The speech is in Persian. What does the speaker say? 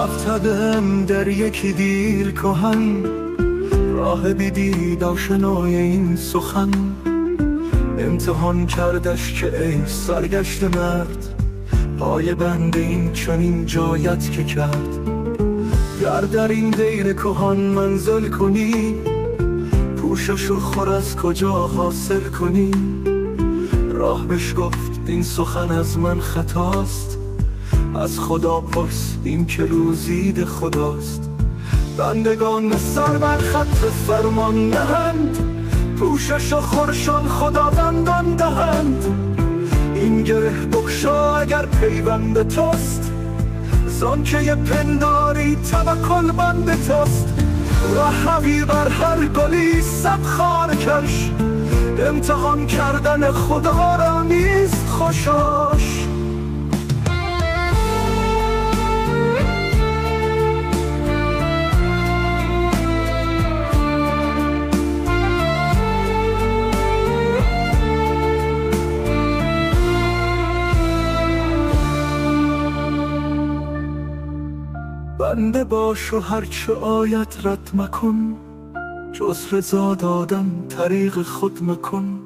افتادم در یکی دیر کهن، راه بیدید آشنای این سخن. امتحان کردش که ای سرگشت مرد، پای بند این چنین جایت که کرد. گر در این دیر کهن منزل کنی، پوشش و خور از کجا حاصل کنی. راه بش گفت این سخن از من خطاست، از خدا پرس این که روزید خداست. بندگان سر بر خط فرمان نهند، پوشش و خورشان خداوندان دهند. این گره بگشا اگر پیوند توست، زانکه یه پنداری توکل بند توست. رهروی بر هر گلی صد خار کش، امتحان کردن خدا را نیست خوشاش. بنده باش و هرچه آیت رد مکن، جز رضا دادن طریق خود مکن.